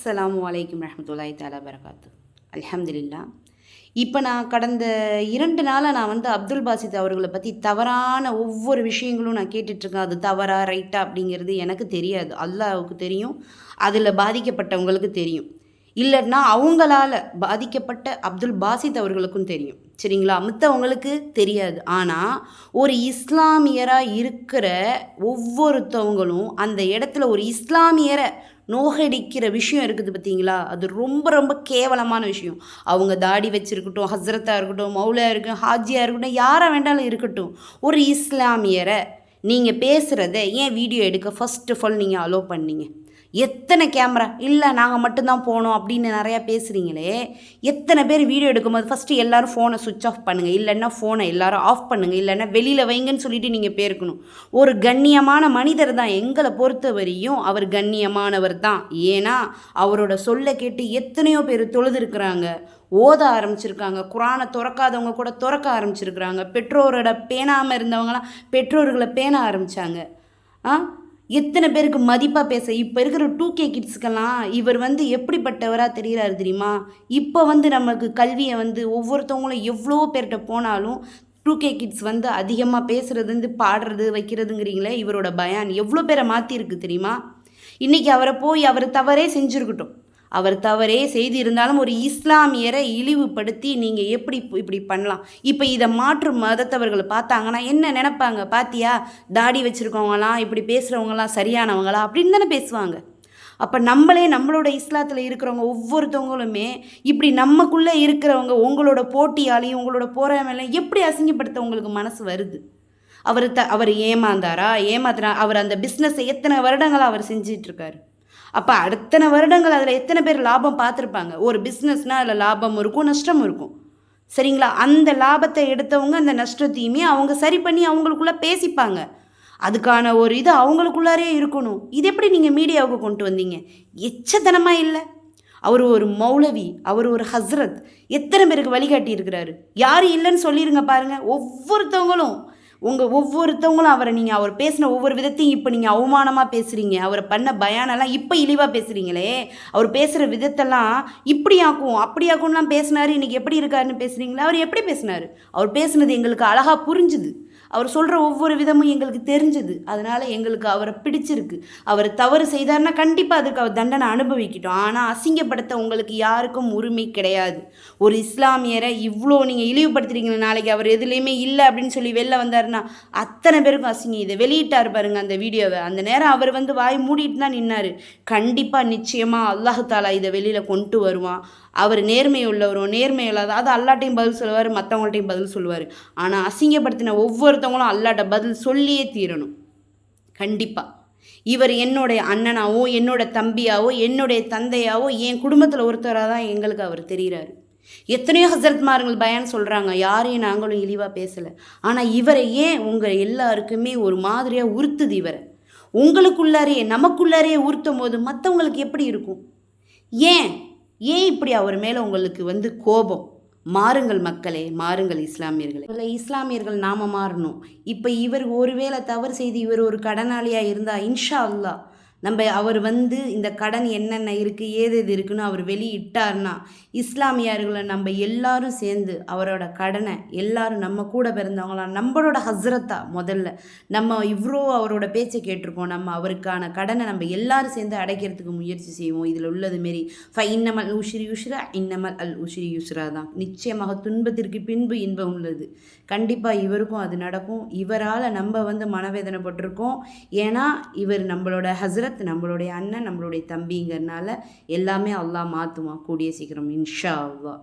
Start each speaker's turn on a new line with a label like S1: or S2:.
S1: அஸ்ஸலாமு அலைக்கும் ரஹ்மத்துல்லாஹி தஆலா பரகாத்து. அல்ஹம்துலில்லாஹ். இப்போ நான் கடந்த 2 நாளாக நான் வந்து அப்துல் பாசித் அவர்களை பற்றி தவறான ஒவ்வொரு விஷயங்களும் நான் கேட்டுட்ருக்கேன். அது தவறா ரைட்டா அப்படிங்கிறது எனக்கு தெரியாது. அல்லாஹ்வுக்கு தெரியும், அதில் பாதிக்கப்பட்டவங்களுக்கு தெரியும். இல்லைன்னா அவங்களால பாதிக்கப்பட்ட அப்துல் பாசித் அவர்களுக்கும் தெரியும். சரிங்களா? மித்தவங்களுக்கு தெரியாது. ஆனால் ஒரு இஸ்லாமியராக இருக்கிற ஒவ்வொருத்தவங்களும் அந்த இடத்துல ஒரு இஸ்லாமியரை நோகடிக்கிற விஷயம் இருக்குது பார்த்தீங்களா? அது ரொம்ப ரொம்ப கேவலமான விஷயம். அவங்க தாடி வச்சுருக்கட்டும், ஹஸ்ரத்தாக இருக்கட்டும், மௌலையாக இருக்கட்டும், ஹாஜியாக இருக்கட்டும், யாராக வேண்டாலும் இருக்கட்டும், ஒரு இஸ்லாமியரை நீங்கள் பேசுகிறத ஏன் வீடியோ எடுக்க ஃபர்ஸ்ட் ஆஃப் ஆல் நீங்கள் அலோவ் பண்ணீங்க? எத்தனை கேமரா இல்லை நாங்கள் மட்டும்தான் போனோம் அப்படின்னு நிறையா பேசுகிறீங்களே, எத்தனை பேர் வீடியோ எடுக்கும்போது ஃபஸ்ட்டு எல்லோரும் ஃபோனை சுவிட்ச் ஆஃப் பண்ணுங்கள், இல்லைன்னா ஃபோனை எல்லோரும் ஆஃப் பண்ணுங்கள், இல்லைன்னா வெளியில் வைங்கன்னு சொல்லிட்டு நீங்கள் பேருக்கணும். ஒரு கண்ணியமான மனிதர் தான், எங்களை பொறுத்த வரையும் அவர் கண்ணியமானவர் தான். ஏன்னா அவரோட சொல்ல கேட்டு எத்தனையோ பேர் தொழுதுருக்குறாங்க, ஓத ஆரம்பிச்சிருக்காங்க, குரானை திறக்காதவங்க கூட திறக்க ஆரம்பிச்சிருக்கிறாங்க, பெற்றோரோட பேணாமல் இருந்தவங்களாம் பெற்றோர்களை பேண ஆரம்பித்தாங்க. எத்தனை பேருக்கு மதிப்பாக பேச இப்போ இருக்கிற 2K கிட்ஸுக்கெல்லாம் இவர் வந்து எப்படிப்பட்டவராக தெரிகிறாரு தெரியுமா? இப்போ வந்து நமக்கு கல்வியை வந்து ஒவ்வொருத்தவங்களும் எவ்வளோ பேர்கிட்ட போனாலும் 2K கிட்ஸ் வந்து அதிகமாக பேசுகிறது வந்து பாடுறது வைக்கிறதுங்கிறீங்களே, இவரோட பயான் எவ்வளோ பேரை மாற்றிருக்கு தெரியுமா? இன்றைக்கி அவரை போய் அவர் தவறே செஞ்சுருக்கட்டும், அவர் தவறே செய்து இருந்தாலும் ஒரு இஸ்லாமியரை இழிவுபடுத்தி நீங்கள் எப்படி இப்படி பண்ணலாம்? இப்போ இதை மாற்று மதத்தவர்களை பார்த்தாங்கன்னா என்ன நினைப்பாங்க? பார்த்தியா, தாடி வச்சுருக்கவங்களாம் இப்படி பேசுகிறவங்களாம் சரியானவங்களா அப்படின்னு தானே பேசுவாங்க. அப்போ நம்மளோட இஸ்லாத்தில் இருக்கிறவங்க ஒவ்வொருத்தவங்களுமே இப்படி நமக்குள்ளே இருக்கிறவங்க உங்களோட போட்டியாலையும் உங்களோட போராமையிலையும் எப்படி அசிங்கப்படுத்த உங்களுக்கு மனசு வருது? அவர் ஏமாத்துறா? அவர் அந்த பிஸ்னஸை எத்தனை வருடங்களாக அவர் செஞ்சிட்ருக்காரு. அப்போ அத்தனை வருடங்கள் அதில் எத்தனை பேர் லாபம் பார்த்துருப்பாங்க? ஒரு பிஸ்னஸ்னால் அதில் லாபம் இருக்கும், நஷ்டம் இருக்கும். சரிங்களா? அந்த லாபத்தை எடுத்தவங்க அந்த நஷ்டத்தையுமே அவங்க சரி பண்ணி அவங்களுக்குள்ளே பேசிப்பாங்க. அதுக்கான ஒரு இது அவங்களுக்குள்ளாரே இருக்கணும். இது எப்படி நீங்கள் மீடியாவுக்கு கொண்டு வந்தீங்க? எச்சத்தனமாக இல்லை? அவர் ஒரு மௌலவி, அவர் ஒரு ஹஸ்ரத், எத்தனை பேருக்கு வழிகாட்டி இருக்கிறாரு? யாரும் இல்லைன்னு சொல்லிடுங்க பாருங்கள். ஒவ்வொருத்தவங்களும் அவர் பேசின ஒவ்வொரு விதத்தையும் இப்போ நீங்கள் அவமானமாக பேசுகிறீங்க. அவர் பண்ண பயானெல்லாம் இப்போ இழிவாக பேசுகிறீங்களே, அவர் பேசுகிற விதத்தெல்லாம் இப்படியாக்கும் அப்படியாக்கும்லாம் பேசினார், இன்றைக்கி எப்படி இருக்காருன்னு பேசுகிறீங்களா? அவர் எப்படி பேசினார்? அவர் பேசுனது எங்களுக்கு அழகாக புரிஞ்சுது. அவர் சொல்கிற ஒவ்வொரு விதமும் எங்களுக்கு தெரிஞ்சது. அதனால் எங்களுக்கு அவரை பிடிச்சிருக்கு. அவர் தவறு செய்தார்னா கண்டிப்பாக அதுக்கு அவர் தண்டனை அனுபவிக்கிட்டோம். ஆனால் அசிங்கப்படுத்த உங்களுக்கு யாருக்கும் உரிமை கிடையாது. ஒரு இஸ்லாமியரை இவ்வளோ நீங்கள் இழிவுபடுத்துறீங்க. நாளைக்கு அவர் எதுலேயுமே இல்லை அப்படின்னு சொல்லி வெளில வந்தாருன்னா அத்தனை பேருக்கும் அசிங்கம். இதை வெளியிட்டார் பாருங்கள் அந்த வீடியோவை. அந்த நேரம் அவர் வந்து வாய் மூடிட்டு தான் நின்னார். கண்டிப்பாக நிச்சயமாக அல்லாஹ் தாலா இதை வெளியில் கொண்டு வருவான். அவர் நேர்மை உள்ளவரும் நேர்மை இல்லாத, அது அல்லாட்டையும் பதில் சொல்லுவார், மற்றவங்கள்ட்டையும் பதில் சொல்லுவார். ஆனால் அசிங்கப்படுத்தின ஒவ்வொருத்தவங்களும் அல்லாட்ட பதில் சொல்லியே தீரணும். கண்டிப்பாக இவர் என்னுடைய அண்ணனாவோ என்னோட தம்பியாவோ என்னுடைய தந்தையாவோ என் குடும்பத்தில் ஒருத்தராக தான் எங்களுக்கு அவர் தெரிகிறாரு. எத்தனையோ ஹசரத்மார்கள் பயான் சொல்கிறாங்க, யாரையும் நாங்களும் இழிவாக பேசலை. ஆனால் இவரை ஏன் உங்கள் எல்லாருக்குமே ஒரு மாதிரியாக உறுத்துது? இவரை உங்களுக்குள்ளாரையே நமக்குள்ளாரையே உறுத்தும் போது மற்றவங்களுக்கு எப்படி இருக்கும்? ஏன் இப்படி அவர் மேலே உங்களுக்கு வந்து கோபம்? மாறுங்கள் மக்களே, மாறுங்கள் இஸ்லாமியர்களே. இஸ்லாமியர்கள் நாம மாறணும். இப்போ இவர் ஒருவேளை தவறு செய்து இவர் ஒரு கடனாளியாக இருந்தால் இன்ஷா அல்லாஹ் அவர் வந்து இந்த கடன் என்னென்ன இருக்குது ஏது இருக்குன்னு அவர் வெளியிட்டார்னா இஸ்லாமியர்களை நம்ம எல்லாரும் சேர்ந்து அவரோட கடனை எல்லாரும் நம்ம கூட பிறந்தவங்களாம் நம்மளோட ஹஸ்ரத்தா முதல்ல நம்ம இவ்வளோ அவரோட பேச்சை கேட்டிருக்கோம். நம்ம அவருக்கான கடனை நம்ம எல்லாரும் சேர்ந்து அடைக்கிறதுக்கு முயற்சி செய்வோம். இதில் உள்ளது மாரி இன்னமல் உஷ்ரி யுஷ்ரா இன்னமல் அல் உஷ்ரி யுஷ்ரா தான். நிச்சயமாக துன்பத்திற்கு பின்பு இன்பம் உள்ளது. கண்டிப்பாக இவருக்கும் அது நடக்கும். இவரால் நம்ம வந்து மனவேதனைப்பட்டிருக்கோம். ஏன்னா இவர் நம்மளோட ஹஸ்ரத், நம்மளுடைய அண்ணன், நம்மளுடைய தம்பிங்கிறனால எல்லாமே அல்லாஹ் மாற்றுவான் கூடிய சீக்கிரம் இன்ஷா அல்லாஹ்.